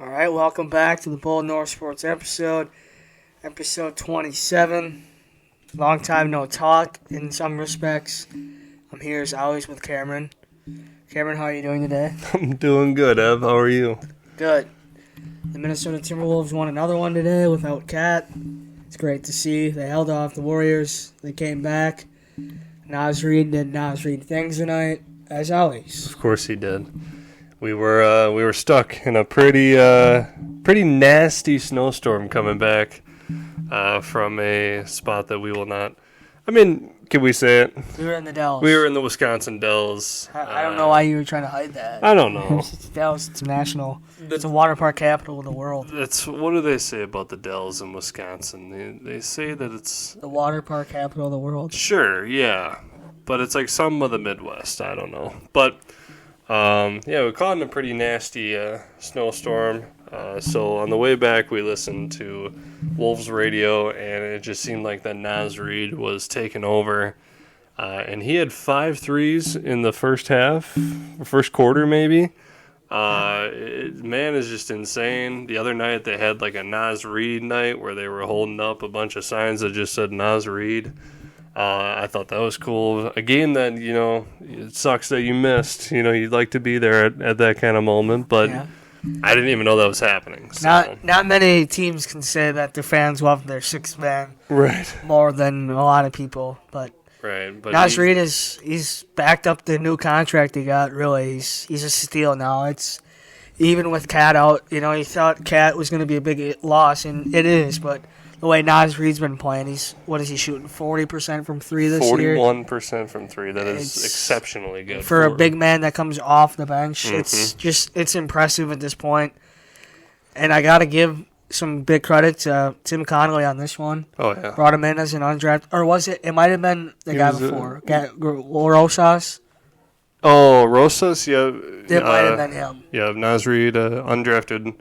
All right, welcome back to the Bold North Sports episode 27. Long time no talk in some respects. I'm here as always with Cameron. Cameron, how are you doing today? I'm doing good, Ev. How are you? Good. The Minnesota Timberwolves won another one today without Cat. It's great to see. They held off the Warriors. They came back. Naz Reid did Naz Reid things tonight, as always. Of course he did. We were stuck in a pretty nasty snowstorm coming back from a spot that we will not. I mean, can we say it? We were in the Dells. We were in the Wisconsin Dells. I don't know why you were trying to hide that. I don't know. It's Dells. It's national. It's a water park capital of the world. What do they say about the Dells in Wisconsin? They say that it's the water park capital of the world. Sure, yeah, but it's like some of the Midwest. I don't know, but. We caught in a pretty nasty snowstorm. So on the way back, we listened to Wolves radio, and it just seemed like that Naz Reid was taking over. And he had 5 threes in the first quarter maybe. Man is just insane. The other night they had like a Naz Reid night where they were holding up a bunch of signs that just said Naz Reid. I thought that was cool. A game that, it sucks that you missed. You'd like to be there at that kind of moment, but yeah. I didn't even know that was happening. So. Not many teams can say that their fans love their sixth man more than a lot of people. But Naz Reid he's backed up the new contract he got. Really, he's a steal now. It's even with Cat out. You thought Cat was going to be a big loss, and it is, but. The way Naz Reid's been playing, he's shooting 40% from three this year? 41% from three. That is exceptionally good. For a big man that comes off the bench, it's impressive at this point. And I got to give some big credit to Tim Connolly on this one. Oh, yeah. Brought him in as an undrafted. Or was it? It might have been the guy before. Rosas. Oh, Rosas, yeah. It might have been him. Yeah, Naz Reid, undrafted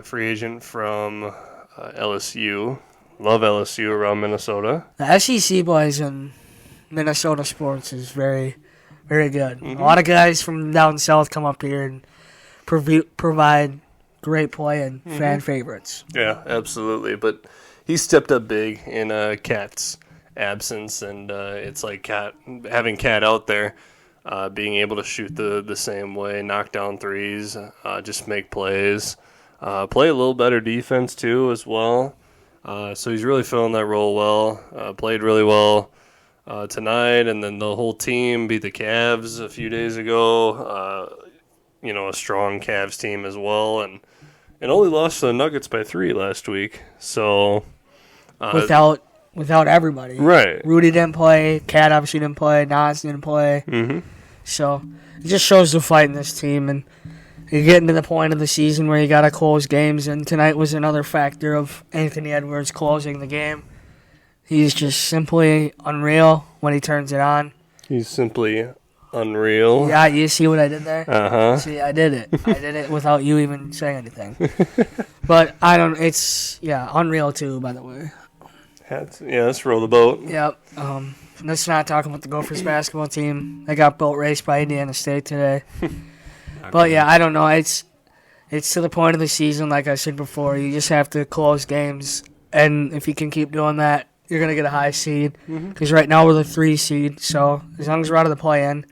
free agent from... LSU. Love LSU around Minnesota. The SEC boys in Minnesota sports is very, very good. Mm-hmm. A lot of guys from down south come up here and provide great play and fan favorites. Yeah, absolutely. But he stepped up big in Cat's absence, and it's like having Cat out there, being able to shoot the same way, knock down threes, just make plays. Play a little better defense, too, as well. So he's really filling that role well. Played really well tonight, and then the whole team beat the Cavs a few days ago. A strong Cavs team as well, and only lost to the Nuggets by 3 last week. So without everybody. Right. Rudy didn't play. Cat obviously didn't play. Nas didn't play. Mm-hmm. So it just shows the fight in this team, and you're getting to the point of the season where you got to close games, and tonight was another factor of Anthony Edwards closing the game. He's just simply unreal when he turns it on. He's simply unreal. Yeah, you see what I did there? Uh-huh. See, I did it. I did it without you even saying anything. But it's unreal too, by the way. Let's roll the boat. Yep. Let's not talk about the Gophers basketball team. They got boat raced by Indiana State today. But, yeah, I don't know. It's to the point of the season, like I said before. You just have to close games. And if you can keep doing that, you're going to get a high seed. Because right now we're the 3 seed. So as long as we're out of the play-in,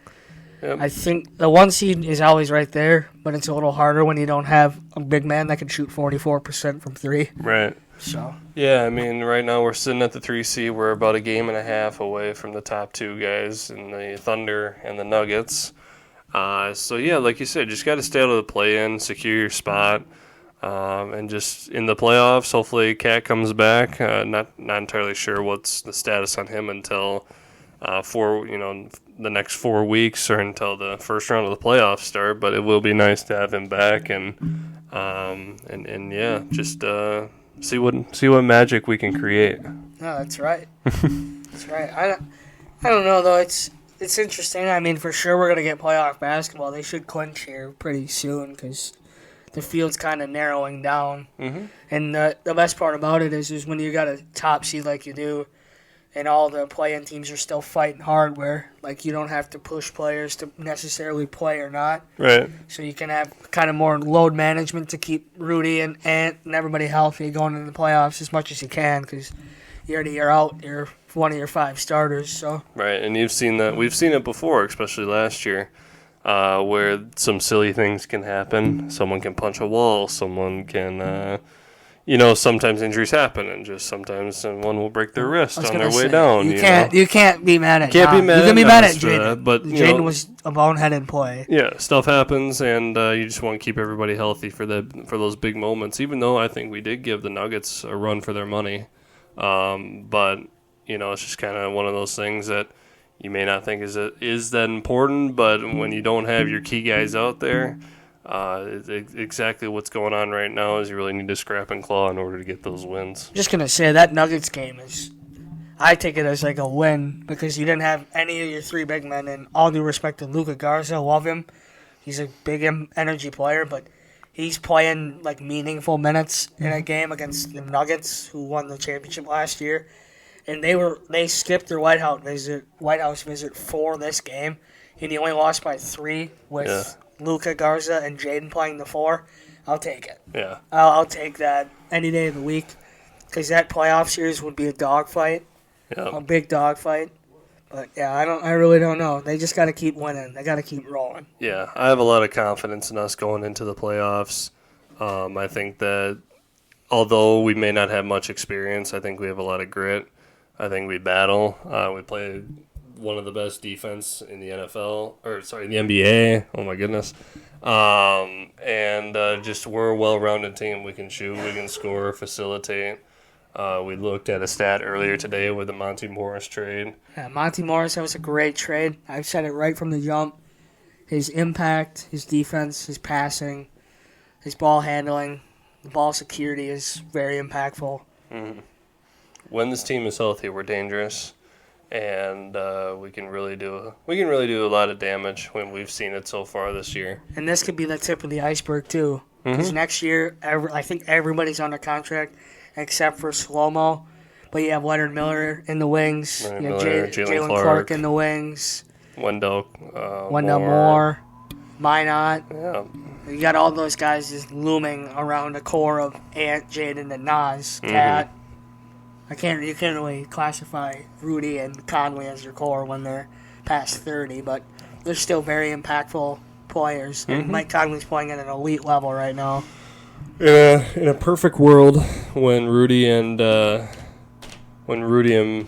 I think the 1 seed is always right there. But it's a little harder when you don't have a big man that can shoot 44% from 3. Right. So. Yeah, I mean, right now we're sitting at the 3 seed. We're about a game and a half away from the top 2 guys in the Thunder and the Nuggets. Like you said, just got to stay out of the play-in, secure your spot, and just in the playoffs, hopefully Cat comes back. Not entirely sure what's the status on him until the next 4 weeks or until the first round of the playoffs start. But it will be nice to have him back and just see what magic we can create. No, that's right. That's right. I don't know though. It's interesting. I mean, for sure we're going to get playoff basketball. They should clinch here pretty soon because the field's kind of narrowing down. Mm-hmm. And the best part about it is when you got a top seed like you do, and all the play-in teams are still fighting hard where, like, you don't have to push players to necessarily play or not. Right. So you can have kind of more load management to keep Rudy and Ant and everybody healthy going into the playoffs as much as you can because you're out. You're one of your 5 starters. So Right, and you've seen that. We've seen it before, especially last year, where some silly things can happen. Someone can punch a wall. Someone can... sometimes injuries happen, and just sometimes someone will break their wrist on their way down. You can't be mad at. You can be mad at Jaden, but Jaden was a boneheaded play. Yeah, stuff happens, and you just want to keep everybody healthy for those big moments. Even though I think we did give the Nuggets a run for their money, but it's just kind of one of those things that you may not think is that important, but when you don't have your key guys out there. Exactly what's going on right now is you really need to scrap and claw in order to get those wins. Just going to say that Nuggets game I take it as like a win because you didn't have any of your 3 big men, and all due respect to Luka Garza, love him. He's a big energy player, but he's playing like meaningful minutes in a game against the Nuggets, who won the championship last year. And they skipped their White House visit for this game, and he only lost by 3 with Luka Garza and Jaden playing the 4. I'll take it. Yeah, I'll take that any day of the week because that playoff series would be a dogfight, a big dogfight. But yeah, I really don't know. They just got to keep winning. They got to keep rolling. Yeah, I have a lot of confidence in us going into the playoffs. I think that although we may not have much experience, I think we have a lot of grit. I think we battle. We play one of the best defense in the NFL, the NBA. Oh my goodness. And just we're a well-rounded team. We can shoot, we can score, facilitate. We looked at a stat earlier today with the Monty Morris trade. Yeah, Monty Morris, that was a great trade. I've said it right from the jump. His impact, his defense, his passing, his ball handling, the ball security is very impactful. Mm-hmm. When this team is healthy, we're dangerous. And we can really do a lot of damage when we've seen it so far this year. And this could be the tip of the iceberg too, because next year I think everybody's under contract except for Slow-Mo. But you have Leonard Miller in the wings, you have Jalen Clark in the wings, Wendell Moore, Minot. Yeah, you got all those guys just looming around the core of Ant, Jaden, and Nas, Cat. You can't really classify Rudy and Conley as your core when they're past 30, but they're still very impactful players. And Mike Conley's playing at an elite level right now. In a perfect world, when Rudy and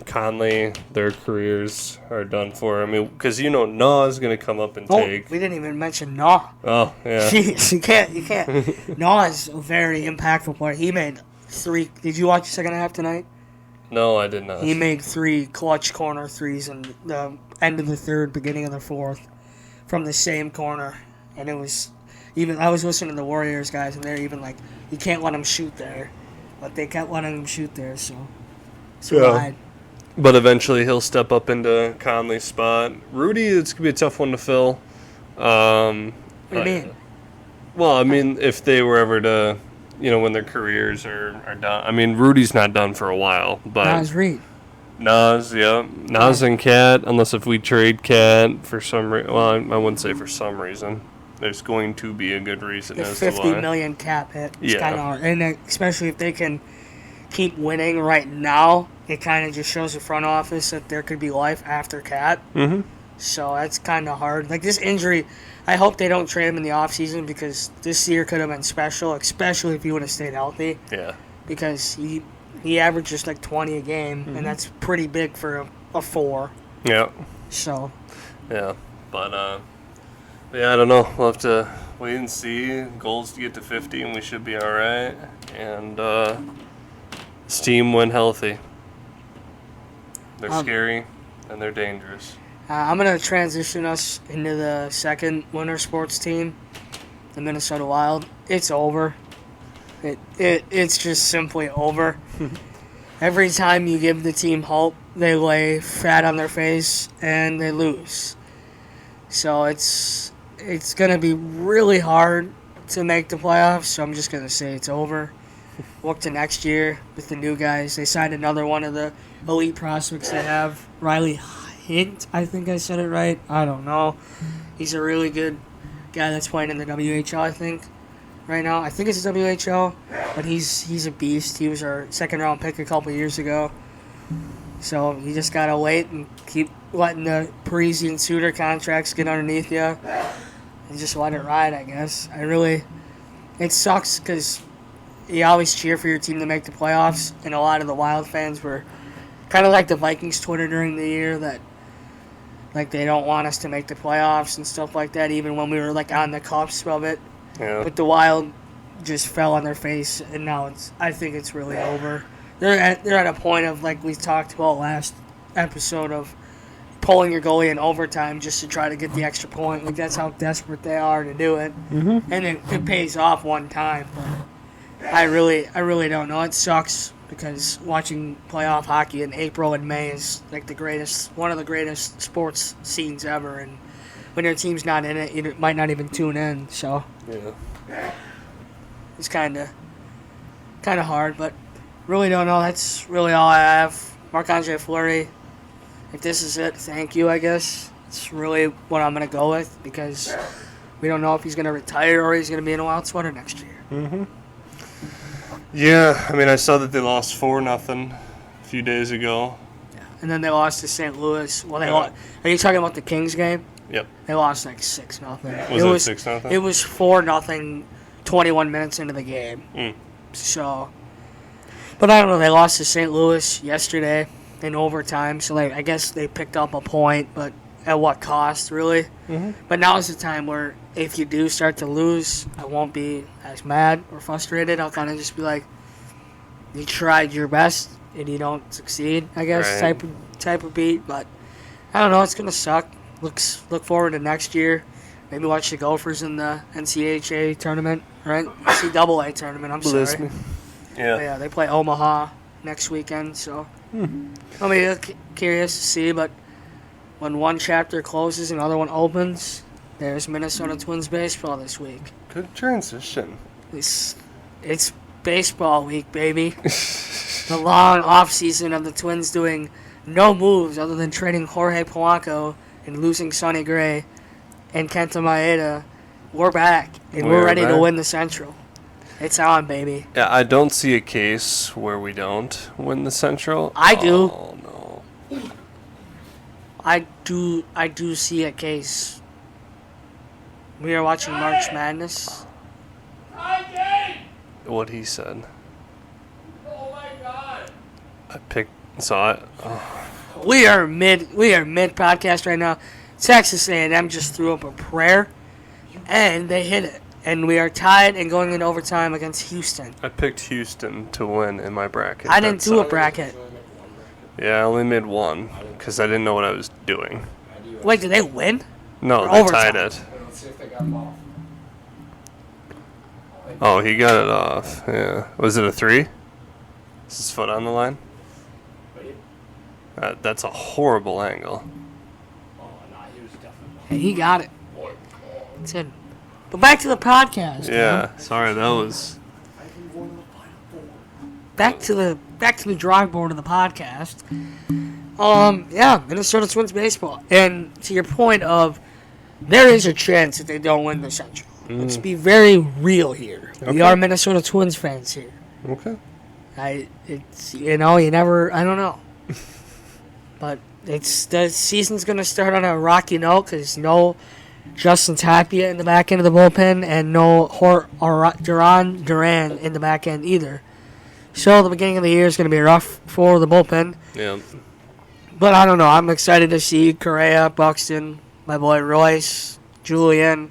Conley, their careers are done for. I mean, because Nah is going to come up and take. We didn't even mention Nah. Oh yeah. Jeez, you can't. Nah is a very impactful player. He made 3. Did you watch the second half tonight? No, I did not. He made 3 clutch corner threes in the end of the 3rd, beginning of the 4th, from the same corner. And it was even. I was listening to the Warriors guys, and they're even like, you can't let him shoot there, but they kept letting him shoot there. So, wide. But eventually he'll step up into Conley's spot. Rudy, it's gonna be a tough one to fill. What do you mean? Well, I mean, if they were ever to. When their careers are done. I mean, Rudy's not done for a while, but Nas Reed. Nas and Cat, unless if we trade Cat for some reason. Well, I wouldn't say for some reason. There's going to be a good reason as to why. The $50 million cap hit is kind of hard. And especially if they can keep winning right now, it kind of just shows the front office that there could be life after Cat. Mm-hmm. So that's kind of hard. Like this injury, I hope they don't trade him in the offseason because this year could have been special, especially if he would have stayed healthy. Yeah. Because he averages like 20 a game, and that's pretty big for a 4. Yeah. So. Yeah. But, I don't know. We'll have to wait and see. Goals to get to 50, and we should be all right. And this team went healthy. They're scary, and they're dangerous. I'm going to transition us into the second winter sports team, the Minnesota Wild. It's over. It's just simply over. Every time you give the team hope, they lay flat on their face and they lose. So it's going to be really hard to make the playoffs, so I'm just going to say it's over. look to next year with the new guys. They signed another one of the elite prospects they have, Riley Hint. I think I said it right. I don't know. He's a really good guy that's playing in the WHL, I think, right now. I think it's the WHL, but he's a beast. He was our second-round pick a couple years ago. So you just got to wait and keep letting the Parisian Suter contracts get underneath you and just let it ride, I guess. It sucks because you always cheer for your team to make the playoffs, and a lot of the Wild fans were kind of like the Vikings Twitter during the year that like they don't want us to make the playoffs and stuff like that, even when we were like on the cusp of it. Yeah. But the Wild just fell on their face, and now I think it's really over. They're at a point of, like we talked about last episode, of pulling your goalie in overtime just to try to get the extra point. Like, that's how desperate they are to do it. Mm-hmm. And it pays off one time. But I really don't know. It sucks because watching playoff hockey in April and May is like one of the greatest sports scenes ever. And when your team's not in it, you might not even tune in. So Yeah. it's kind of hard, but really don't know. That's really all I have. Marc-Andre Fleury, if this is it, thank you, I guess. It's really what I'm going to go with because we don't know if he's going to retire or he's going to be in a Wild sweater next year. Mm-hmm. Yeah, I mean, I saw that they lost 4-0 a few days ago. Yeah. And then they lost to St. Louis. Well, Yeah. Are you talking about the Kings game? Yep. They lost like 6-0. Was it 6-0? It was 4-0, 21 minutes into the game. Mm. So, but I don't know. They lost to St. Louis yesterday in overtime, so I guess they picked up a point, but at what cost, really? Mm-hmm. But now is the time where if you do start to lose, I won't be as mad or frustrated. I'll kind of just be like, you tried your best and you don't succeed, I guess, Right. type of beat. But I don't know. It's gonna suck. Look forward to next year. Maybe watch the Gophers in the NCHA tournament, right? NCAA tournament. I'm Bless sorry. me. Yeah. Yeah, they play Omaha next weekend, so I'll be curious to see. But when one chapter closes, another one opens. There's Minnesota Twins baseball this week. Good transition. It's baseball week, baby. The long off season of the Twins doing no moves other than trading Jorge Polanco and losing Sonny Gray and Kenta Maeda. We're back, and we're ready to win the Central. It's on, baby. Yeah, I don't see a case where we don't win the Central. I do. Oh, no. I do see a case. We are watching March Madness. What he said. Oh my God! Saw it. Oh. We are mid podcast right now. Texas A&M just threw up a prayer, and they hit it. And we are tied and going into overtime against Houston. I picked Houston to win in my bracket. I didn't do a bracket. Yeah, I only made one because I didn't know what I was doing. Wait, did they win? No, Or they overtime. tied it. Let's see if they got them off. Oh, he got it off. Yeah. Was it a 3? Is his foot on the line? That's a horrible angle. Oh, nah, he was definitely. Hey, he got it. It's in. But back to the podcast. Yeah. man. Sorry, that was. Back to the drawing board of the podcast. Yeah, Minnesota Twins baseball. And to your point of, there is a chance that they don't win the Central. Let's be very real here. We Okay. are Minnesota Twins fans here. Okay. I don't know. But the season's going to start on a rocky note because no Justin Tapia in the back end of the bullpen and no Duran in the back end either. So the beginning of the year is going to be rough for the bullpen. Yeah. But I don't know. I'm excited to see Correa, Buxton, my boy Royce, Julian.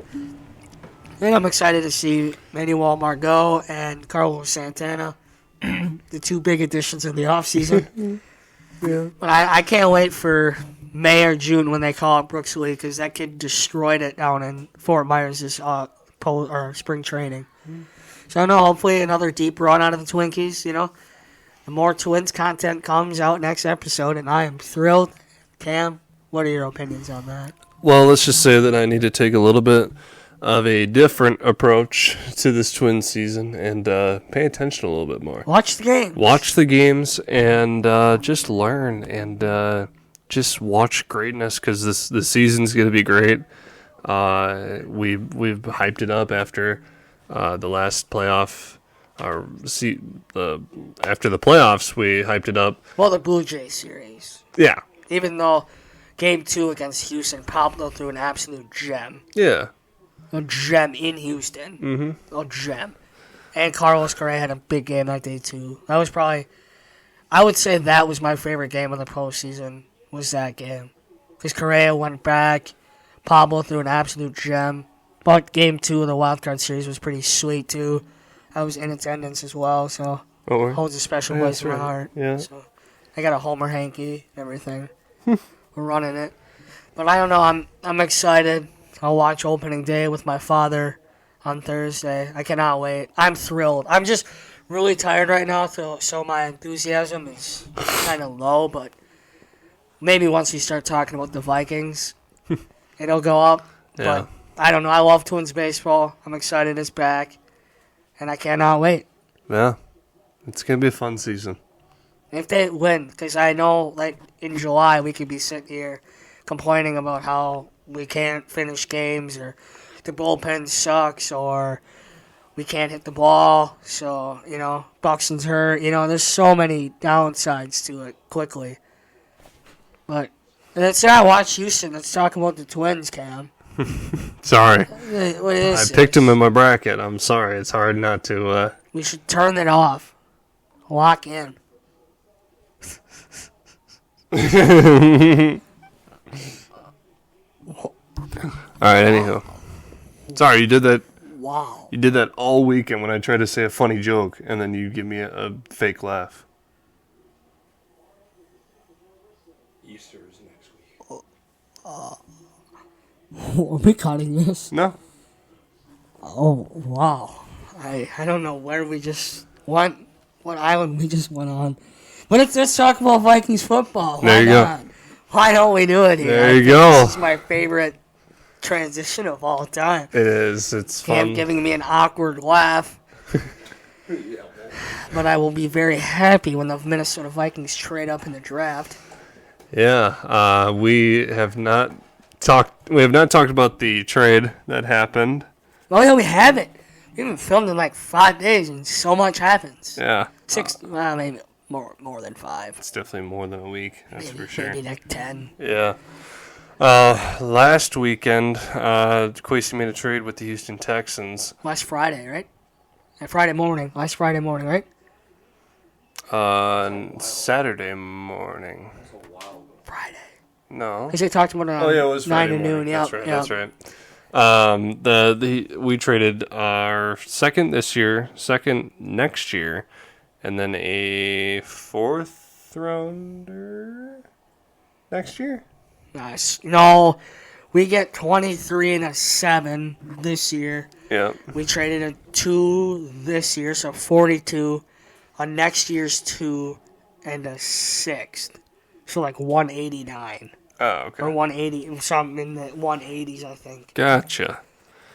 And I'm excited to see Manuel Margot and Carlos Santana, the two big additions of the offseason. Yeah. But I can't wait for May or June when they call up Brooks Lee because that kid destroyed it down in Fort Myers this spring training. So I know hopefully another deep run out of the Twinkies, you know. The more Twins content comes out next episode, and I am thrilled. Cam, what are your opinions on that? Well, let's just say that I need to take a little bit of a different approach to this Twins season and pay attention a little bit more. Watch the game. Watch the games and just learn and just watch greatness because this season's going to be great. We've hyped it up after the last playoff. After the playoffs, we hyped it up. Well, the Blue Jays series. Yeah. Even though Game 2 against Houston, Pablo threw an absolute gem. Yeah. A gem in Houston. Mm-hmm. A gem. And Carlos Correa had a big game that day, too. That was probably... I would say that was my favorite game of the postseason, was that game. Because Correa went back. Pablo threw an absolute gem. But Game 2 of the Wild Card Series was pretty sweet, too. I was in attendance as well, so... holds a special place in my heart. Yeah. So I got a Homer hanky and everything. We're running it. But I don't know, I'm excited. I'll watch opening day with my father on Thursday. I cannot wait. I'm thrilled. I'm just really tired right now, so my enthusiasm is kind of low, but maybe once we start talking about the Vikings, it'll go up. Yeah. But I don't know. I love Twins baseball. I'm excited it's back, and I cannot wait. Yeah. It's going to be a fun season. If they win, because I know, like, in July we could be sitting here complaining about how we can't finish games or the bullpen sucks or we can't hit the ball. So, Buxton's hurt. There's so many downsides to it quickly. But let's not watch Houston. Let's talk about the Twins, Cam. Sorry. What is I picked him in my bracket. I'm sorry. It's hard not to... We should turn it off. Lock in. Alright, anyhow. Sorry, you did that. Wow. You did that all weekend when I tried to say a funny joke, and then you give me a fake laugh. Easter is next week. Are we cutting this? No. Oh, wow. I don't know where we just went, what island we just went on. But let's talk about Vikings football. There you go. Why don't we do it here? There you go. This is my favorite transition of all time. It is. It's Cam fun. giving me an awkward laugh. But I will be very happy when the Minnesota Vikings trade up in the draft. Yeah. We have not talked about the trade that happened. Oh, yeah, we haven't. We haven't filmed in like 5 days, and so much happens. Yeah. 6, well, maybe more than 5. It's definitely more than a week. That's for sure. Maybe like 10. Yeah. Last weekend, Kwesi made a trade with the Houston Texans. Last Friday, right? Last Friday morning, right? Saturday morning. Friday. No. Because they talked about it on It was 9 Friday to noon. morning. Yep, That's yep. right. We traded our second this year, second next year, and then a 4th rounder next year. Nice. No, we get 23 and a 7 this year. Yeah. We traded a 2 this year, so 42. On next year's 2 and a 6th. So like 189. Oh, okay. Or 180, something in the 180s, I think. Gotcha.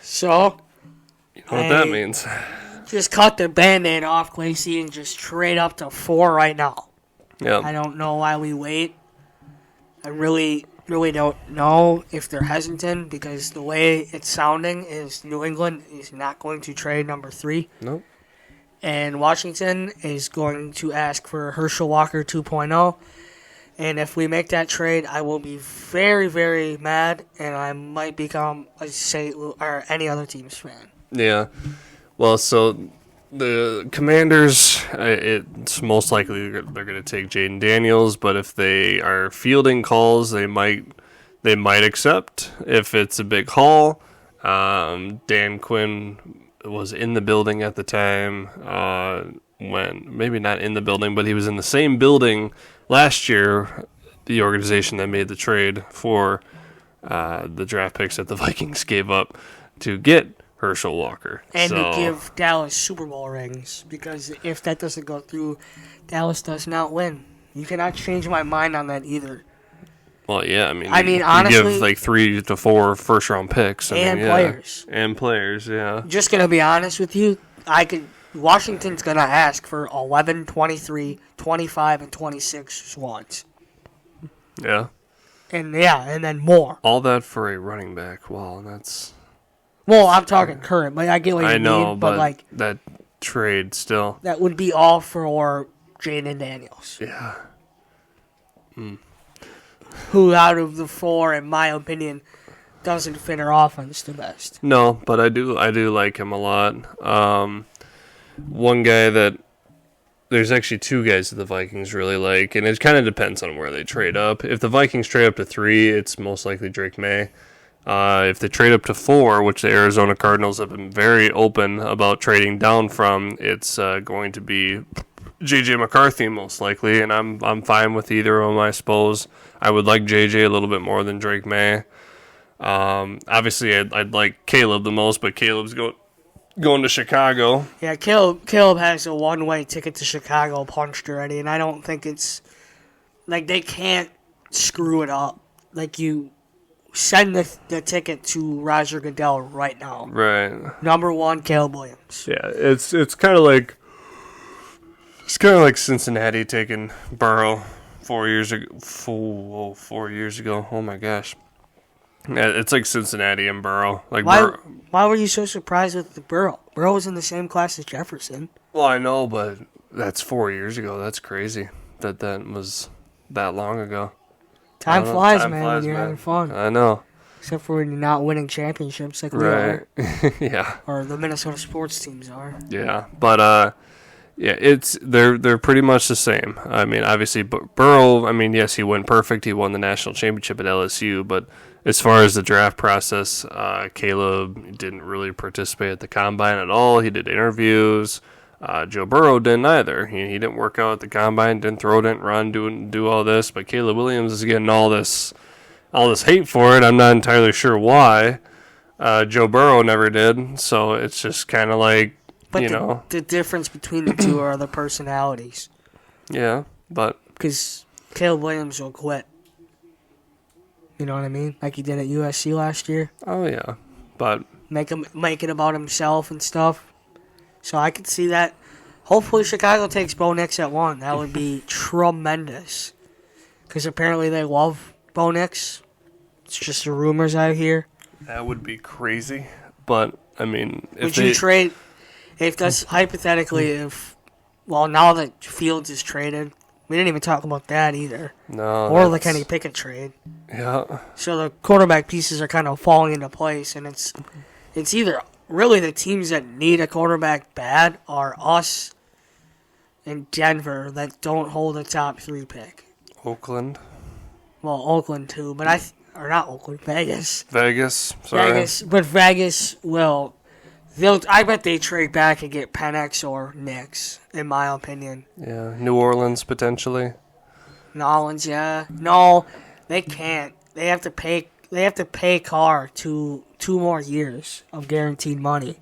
So, You know what that means. just cut the Band-Aid off, Quincy, and just trade up to 4 right now. I Yeah. don't know why we wait. I really don't know if they're hesitant, because the way it's sounding is New England is not going to trade number 3. Nope. And Washington is going to ask for Herschel Walker 2.0. And if we make that trade, I will be very, very mad, and I might become a St. Louis or any other team's fan. Yeah. Well, so the Commanders, it's most likely they're going to take Jaden Daniels, but if they are fielding calls, they might accept if it's a big haul. Dan Quinn was in the building at the time when, maybe not in the building, but he was in the same building last year, the organization that made the trade for the draft picks that the Vikings gave up to get Herschel Walker. And to give Dallas Super Bowl rings, because if that doesn't go through, Dallas does not win. You cannot change my mind on that either. Well, yeah, I mean, you honestly, give like 3 to 4 first-round picks. Players. And players, yeah. Just going to be honest with you, Washington's going to ask for 11, 23, 25, and 26 swans. Yeah. And then more. All that for a running back. Wow, that's... Well, I'm talking current, but I get what you mean. I know, but like that trade still. that would be all for Jaden Daniels. Yeah. Who out of the four, in my opinion, doesn't fit our offense the best. No, but I do like him a lot. One guy that there's actually two guys that the Vikings really like, and it kind of depends on where they trade up. If the Vikings trade up to 3, it's most likely Drake May. If they trade up to 4, which the Arizona Cardinals have been very open about trading down from, it's going to be J.J. McCarthy most likely, and I'm fine with either of them, I suppose. I would like J.J. a little bit more than Drake May. Obviously, I'd like Caleb the most, but Caleb's going to Chicago. Yeah, Caleb has a one-way ticket to Chicago punched already, and I don't think it's... Like, they can't screw it up. Like, you send the ticket to Roger Goodell right now. Right. Number 1, Caleb Williams. Yeah, it's kind of like... It's kind of like Cincinnati taking Burrow 4 years ago. 4 years ago. Oh, my gosh. Yeah, it's like Cincinnati and Burrow. Like why were you so surprised with the Burrow? Burrow was in the same class as Jefferson. Well, I know, but that's 4 years ago. That's crazy that was that long ago. Time flies, man, when you're having fun. I know. Except for when you're not winning championships like we Right. are. Yeah. Or the Minnesota sports teams are. Yeah, but yeah, they're pretty much the same. I mean, obviously Burrow, I mean, yes, he went perfect. He won the national championship at LSU, but as far as the draft process, Caleb didn't really participate at the combine at all. He did interviews. Joe Burrow didn't either. He didn't work out at the combine, didn't throw, didn't run, do all this. But Caleb Williams is getting all this hate for it. I'm not entirely sure why. Joe Burrow never did. So it's just kind of like, but the difference between the two are the personalities. Yeah, but because Caleb Williams will quit. You know what I mean? Like he did at USC last year. Oh yeah, but make it about himself and stuff. So I could see that. Hopefully Chicago takes Bo Nix at 1. That would be tremendous. Because apparently they love Bo Nix. It's just the rumors I hear. That would be crazy. But I mean, you trade? If that's hypothetically, now that Fields is traded, we didn't even talk about that either. No. Or the Kenny Pickett trade. Yeah. So the quarterback pieces are kind of falling into place, and it's either really the teams that need a quarterback bad are us and Denver that don't hold a top 3 pick. Oakland. Well, Oakland too, but or not Oakland, Vegas. Sorry. But Vegas will. I bet they trade back and get Penix or Knicks, in my opinion. Yeah, New Orleans potentially. New Orleans, yeah. No, they can't. They have to pay Carr 2 more years of guaranteed money.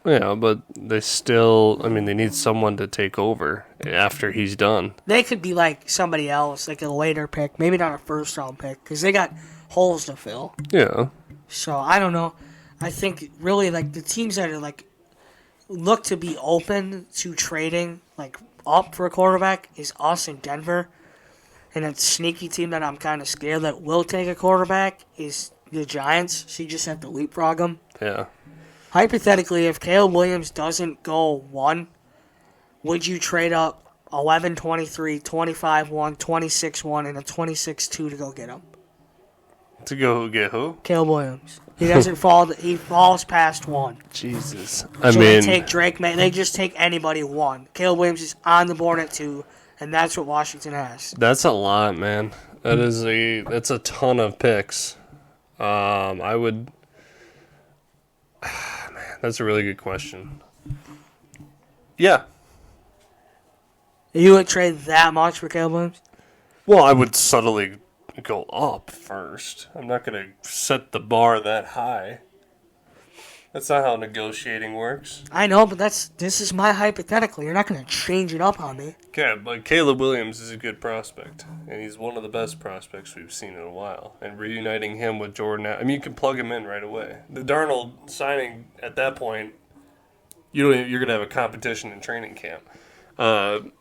Yeah, but they still. I mean, they need someone to take over after he's done. They could be like somebody else, like a later pick, maybe not a first round pick, because they got holes to fill. Yeah. So I don't know. I think really like the teams that are like look to be open to trading like up for a quarterback is us in Denver, and that sneaky team that I'm kind of scared that will take a quarterback is the Giants. So you just have to leapfrog them. Yeah. Hypothetically, if Caleb Williams doesn't go 1, would you trade up 11, 23, 25, 1, 26, 1, and a 26, 2 to go get him? To go get who? Caleb Williams. He doesn't fall. He falls past 1. Jesus. They take Drake May. They just take anybody 1. Caleb Williams is on the board at 2, and that's what Washington has. That's a lot, man. That's a ton of picks. I would. Man, that's a really good question. Yeah. You would trade that much for Caleb Williams? Well, I would subtly go up first. I'm not going to set the bar that high. That's not how negotiating works. I know, but this is my hypothetical. You're not going to change it up on me. Okay, but Caleb Williams is a good prospect, and he's one of the best prospects we've seen in a while. And reuniting him with Jordan, I mean, you can plug him in right away. The Darnold signing at that point, you're going to have a competition in training camp.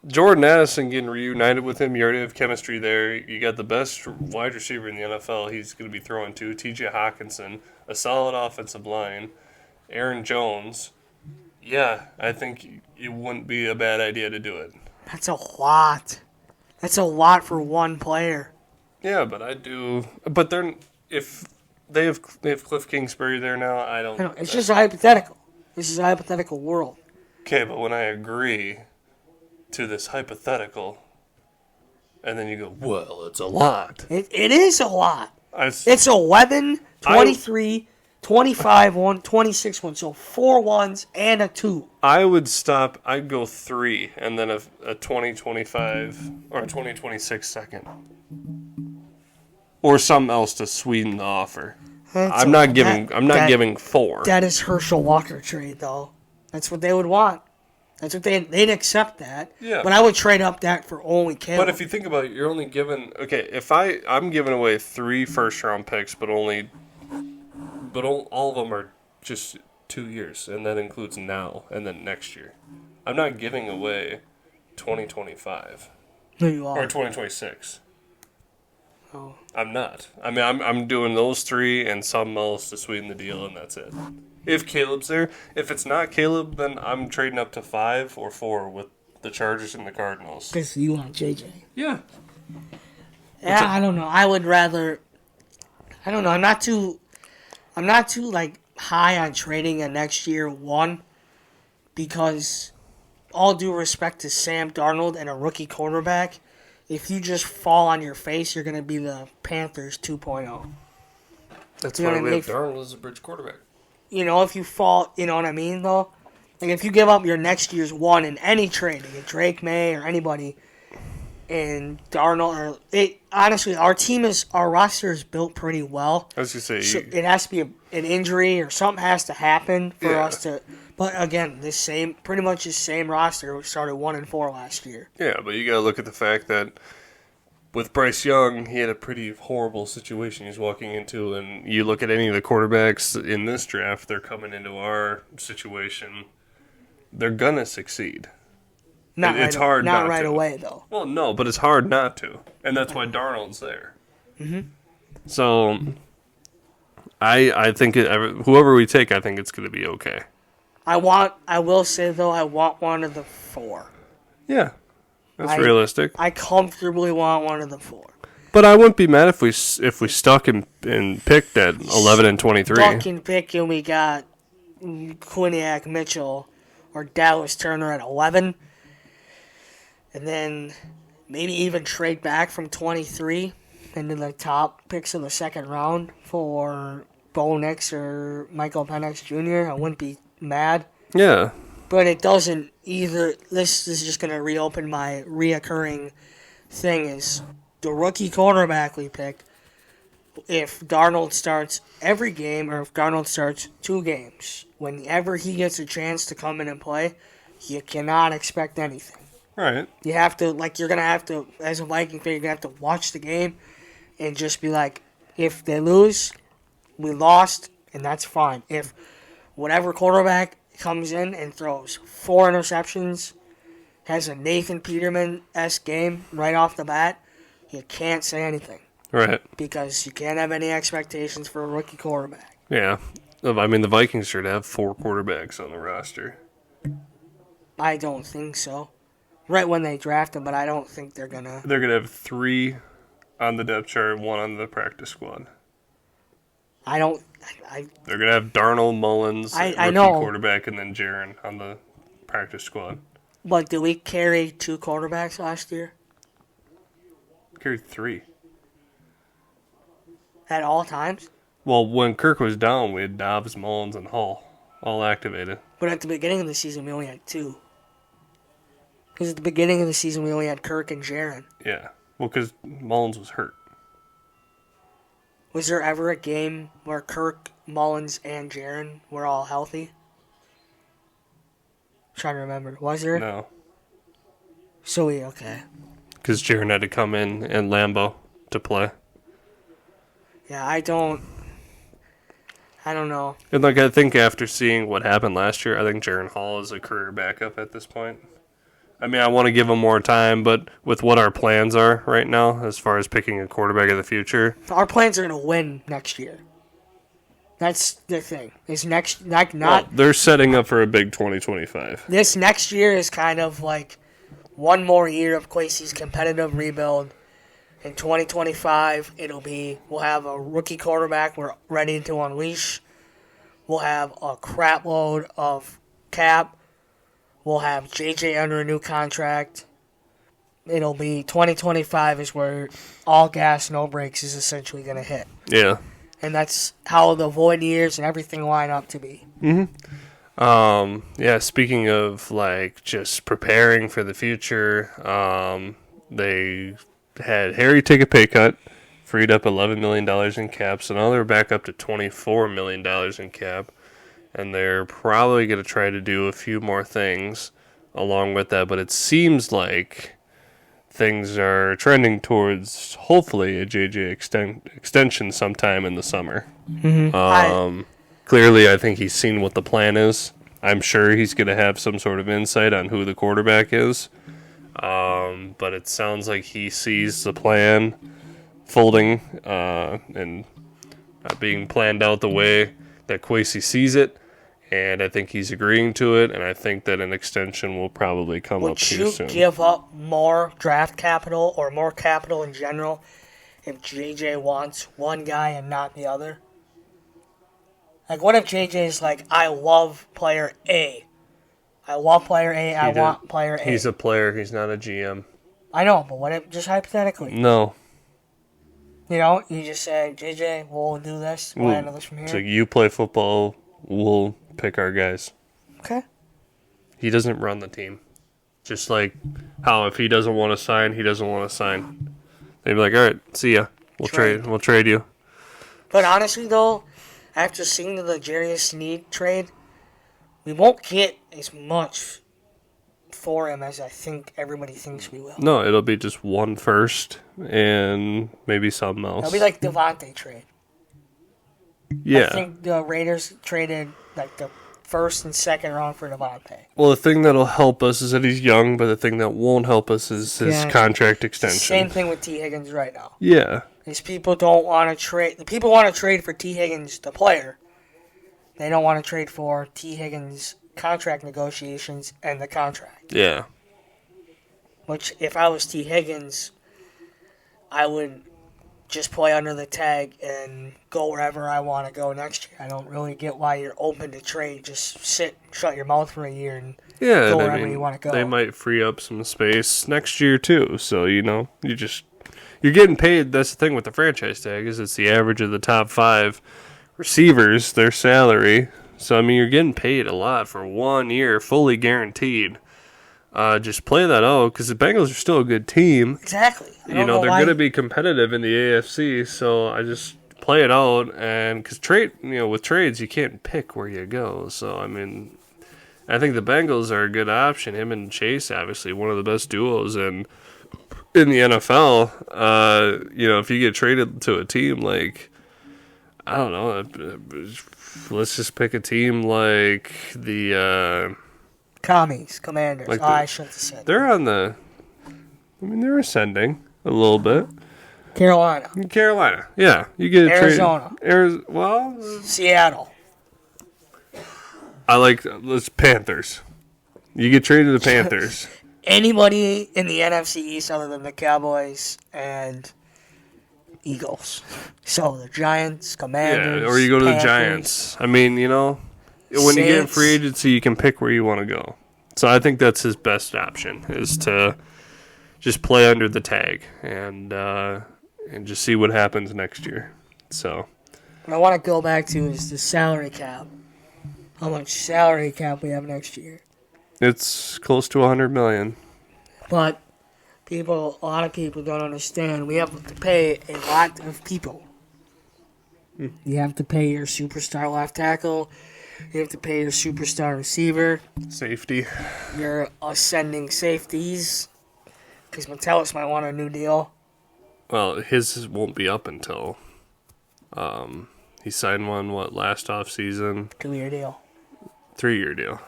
Jordan Addison getting reunited with him, you already have chemistry there. You got the best wide receiver in the NFL. He's going to be throwing to T.J. Hawkinson, a solid offensive line. Aaron Jones, yeah, I think it wouldn't be a bad idea to do it. That's a lot. That's a lot for one player. Yeah, but I do. But if they have Cliff Kingsbury there now, I don't. It's just a hypothetical. This is a hypothetical world. Okay, but when I agree to this hypothetical, and then you go, well, it's a lot. It is a lot. It's 11, 23. 25 1, 26 1, so 4 1s and a 2. I would stop. I'd go 3, and then a 2025 or a 2026 second, or something else to sweeten the offer. I'm not giving 4. That is Herschel Walker trade though. That's what they would want. That's what they'd accept that. Yeah. But I would trade up that for only Caleb. But if you think about it, you're only giving if I'm giving away 3 first-round picks, but all of them are just 2 years, and that includes now and then next year. I'm not giving away 2025 No, you are. or 2026. Oh. I'm not. I mean, I'm doing those 3 and something else to sweeten the deal, and that's it. If Caleb's there, if it's not Caleb, then I'm trading up to 5 or 4 with the Chargers and the Cardinals. Because you want JJ. Yeah. Yeah, I don't know. I would rather. I don't know. I'm not too like high on trading a next year one, because all due respect to Sam Darnold and a rookie quarterback, if you just fall on your face, you're going to be the Panthers 2.0. That's You know why what I we mean? have Darnold as a bridge quarterback. If you fall, you know what I mean, though? Like, if you give up your next year's one in any trade, like Drake May or anybody, and Darnold, honestly, our roster is built pretty well. I was going to say, So it has to be an injury or something has to happen for us to. But again, pretty much the same roster. We started 1-4 last year. yeah, but you got to look at the fact that with Bryce Young, he had a pretty horrible situation he's walking into, and you look at any of the quarterbacks in this draft, they're coming into our situation, they're gonna succeed. It's hard not right to. away though. Well, no, but it's hard not to, and that's why Darnold's there. Mm-hmm. So, I think whoever we take, I think it's going to be okay. I will say though, I want one of the 4. Yeah, that's realistic. I comfortably want one of the 4. But I wouldn't be mad if we stuck and picked at 11 and 23. Stuck and pick, and we got Quinnipiac Mitchell or Dallas Turner at 11. And then maybe even trade back from 23 into the top picks of the second round for Bo Nix or Michael Penix Jr. I wouldn't be mad. Yeah. But it doesn't either. This is just going to reopen my reoccurring thing is the rookie quarterback we pick. If Darnold starts every game or if Darnold starts 2 games, whenever he gets a chance to come in and play, you cannot expect anything. Right. You have to, you're going to have to, as a Viking fan, you're going to have to watch the game and just be like, if they lose, we lost, and that's fine. If whatever quarterback comes in and throws 4 interceptions, has a Nathan Peterman-esque game right off the bat, you can't say anything. Right. Because you can't have any expectations for a rookie quarterback. Yeah. I mean, the Vikings should have 4 quarterbacks on the roster. I don't think so. Right when they draft them, but I don't think they're going to. They're going to have 3 on the depth chart, 1 on the practice squad. They're going to have Darnold, Mullins, I know. quarterback, and then Jaron on the practice squad. But did we carry 2 quarterbacks last year? Carried 3. At all times? Well, when Kirk was down, we had Dobbs, Mullins, and Hall all activated. But at the beginning of the season, we only had 2. Because at the beginning of the season, we only had Kirk and Jaron. Yeah. Well, because Mullins was hurt. Was there ever a game where Kirk, Mullins, and Jaron were all healthy? Trying to remember. Was there? No. Okay. Because Jaron had to come in and Lambeau to play. Yeah, I don't know. And I think after seeing what happened last year, I think Jaron Hall is a career backup at this point. I mean, I want to give him more time, but with what our plans are right now, as far as picking a quarterback of the future, our plans are going to win next year. That's the thing. They're setting up for a big 2025. This next year is kind of like one more year of Quasey's competitive rebuild. In 2025, we'll have a rookie quarterback we're ready to unleash. We'll have a crap load of cap. We'll have JJ under a new contract. 2025 is where all gas, no brakes is essentially going to hit. Yeah. And that's how the void years and everything line up to be. Yeah, speaking of, just preparing for the future, they had Harry take a pay cut, freed up $11 million in cap, so now they're back up to $24 million in cap. And they're probably going to try to do a few more things along with that. But it seems like things are trending towards, hopefully, a JJ extension sometime in the summer. Mm-hmm. Clearly, I think he's seen what the plan is. I'm sure he's going to have some sort of insight on who the quarterback is. But it sounds like he sees the plan folding and being planned out the way that Kwesi sees it, and I think he's agreeing to it, and I think that an extension will probably come up too soon. Would you give up more draft capital or more capital in general if JJ wants one guy and not the other? Like, what if JJ is like, I love player A. I want player A. He's a player. He's not a GM. I know, but what if, just hypothetically? No. You just say, JJ, we'll do this. We'll handle this from here. So you play football, we'll pick our guys. Okay. He doesn't run the team. Just like how if he doesn't want to sign, he doesn't want to sign. They'd be like, all right, see ya. We'll trade you. But honestly, though, after seeing the Jarius Sneed trade, we won't get as much for him as I think everybody thinks we will. No, it'll be just one first and maybe something else. It'll be like Devontae trade. Yeah. I think the Raiders traded like the first and second round for Devontae. Well, the thing that'll help us is that he's young, but the thing that won't help us is his contract extension. Same thing with T. Higgins right now. Yeah. These people don't want to trade. The people want to trade for T. Higgins, the player. They don't want to trade for T. Higgins' contract negotiations and the contract. Yeah. Which, if I was T. Higgins, I would just play under the tag and go wherever I want to go next year. I don't really get why you're open to trade. Just shut your mouth for a year and go wherever you want to go. They might free up some space next year too. So you're getting paid. That's the thing with the franchise tag is it's the average of the top 5 receivers, their salary. So I mean, you're getting paid a lot for 1 year, fully guaranteed. Just play that out because the Bengals are still a good team. Exactly. They're going to be competitive in the AFC. So I just play it out, and because with trades you can't pick where you go. So I mean, I think the Bengals are a good option. Him and Chase, obviously, one of the best duos in the NFL. If you get traded to a team like, I don't know, let's just pick a team like the. Commanders. I shouldn't have said. They're they're ascending a little bit. Carolina. Yeah. You get Arizona. Seattle. I like Panthers. You get traded to the Panthers. Anybody in the NFC East other than the Cowboys and Eagles. So the Giants, Commanders. Yeah, or you go to Panthers, the Giants. I mean, when you get in free agency, you can pick where you want to go. So I think that's his best option is to just play under the tag and just see what happens next year. So what I want to go back to is the salary cap. How much salary cap we have next year? It's close to $100 million. But a lot of people don't understand. We have to pay a lot of people. You have to pay your superstar left tackle. You have to pay your superstar receiver. Safety. Your ascending safeties. Because Metellus might want a new deal. Well, his won't be up until he signed one, last offseason? 2-year deal. 3-year deal,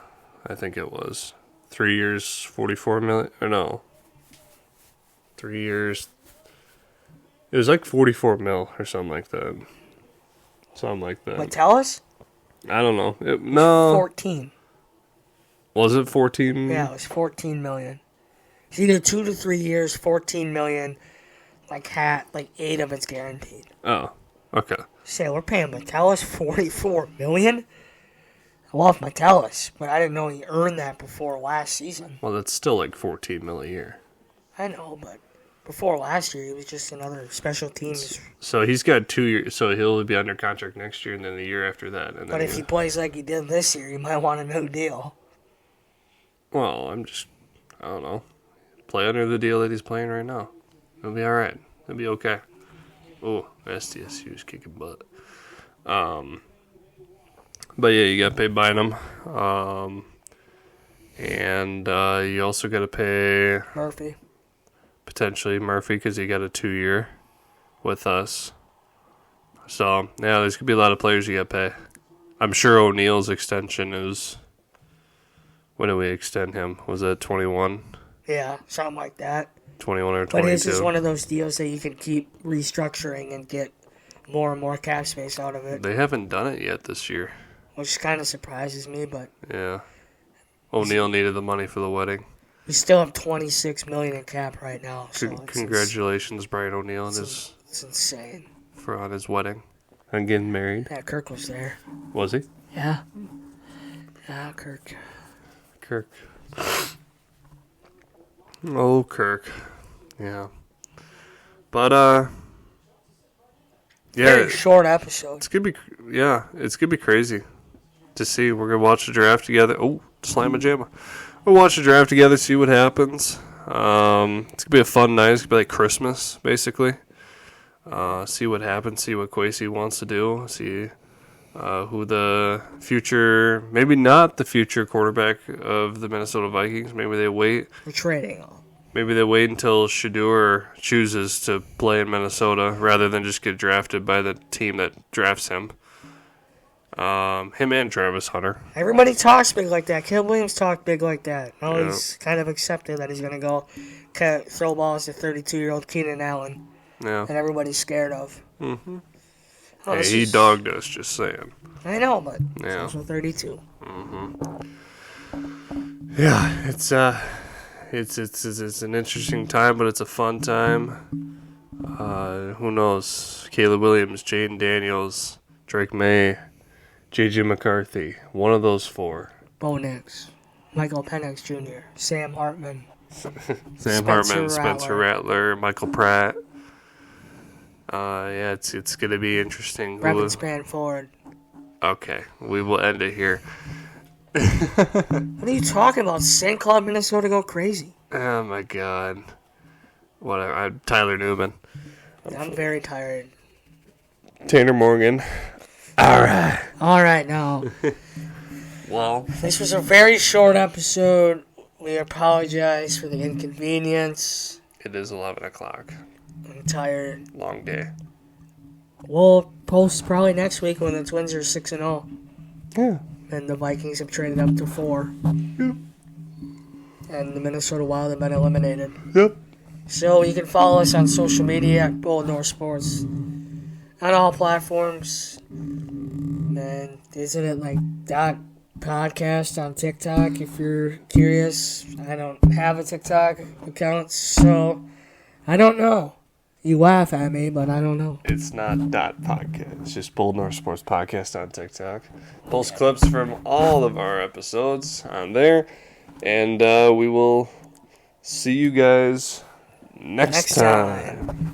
I think it was. 3 years, $44 million, or no. 3 years, it was like $44 million or something like that. Metellus? I don't know. No. 14. Was it 14? Yeah, it was $14 million. It's either 2 to 3 years, $14 million. Like 8 of it's guaranteed. Oh, okay. Say, we're paying Metellus $44 million? I love Metellus, but I didn't know he earned that before last season. Well, that's still like $14 million a year. I know, but before last year, he was just another special teams. So he's got 2 years, so he'll be under contract next year and then the year after that. And but if he plays like he did this year, he might want a new deal. Well, I don't know. Play under the deal that he's playing right now. He'll be all right. He'll be okay. Oh, SDSU's kicking butt. But yeah, you got to pay Bynum. And you also got to pay Murphy. Potentially Murphy because he got a 2-year with us. So, yeah, there's going to be a lot of players you got to pay. I'm sure O'Neal's extension is... When did we extend him? Was that 21? Yeah, something like that. 21 or 22. But it's just one of those deals that you can keep restructuring and get more and more cap space out of it. They haven't done it yet this year. Which kind of surprises me, but... Yeah. O'Neal needed the money for the wedding. We still have $26 million in cap right now. So Congratulations, Brian O'Neal, it's insane. on his wedding and getting married. Yeah, Kirk was there. Was he? Yeah. Yeah, Kirk. Oh, Kirk. Yeah. But yeah. Very short episode. It's gonna be crazy to see. We're gonna watch the draft together. Oh, slam a jamma. We'll watch the draft together, see what happens. It's gonna be a fun night. It's gonna be like Christmas, basically. See what happens. See what Kwesi wants to do. See who the future, maybe not the future quarterback of the Minnesota Vikings. Maybe they wait. We're trading. Maybe they wait until Shedeur chooses to play in Minnesota rather than just get drafted by the team that drafts him. Him and Travis Hunter. Everybody talks big like that. Caleb Williams talked big like that. Well, he's kind of accepted that he's going to go throw balls to 32-year-old Keenan Allen. Yeah. And everybody's scared of. Mm-hmm. Hey, he dogged us, just saying. I know, but yeah. he's also 32. Mm-hmm. Yeah, it's an interesting time, but it's a fun time. Who knows? Caleb Williams, Jaden Daniels, Drake May, J.J. McCarthy. One of those four. Bo Nix, Michael Penix Jr., Sam Hartman. Spencer Rattler, Michael Pratt. Yeah, it's going to be interesting. Brevin Spanford. Okay, we will end it here. What are you talking about? St. Cloud, Minnesota go crazy. Oh, my God. Whatever. I'm Tyler Newman. I'm very tired. Tanner Morgan. All right, now. Well, this was a very short episode. We apologize for the inconvenience. It is 11 o'clock. I'm tired. Long day. We'll post probably next week when the Twins are 6-0. Yeah. And the Vikings have traded up to 4. Yep. And the Minnesota Wild have been eliminated. Yep. So you can follow us on social media at Bold North Sports on all platforms. And isn't it like .podcast on TikTok if you're curious? I don't have a TikTok account, so I don't know. You laugh at me, but I don't know. It's not .podcast. It's just Bold North Sports Podcast on TikTok. Post clips from all of our episodes on there. And we will see you guys next time.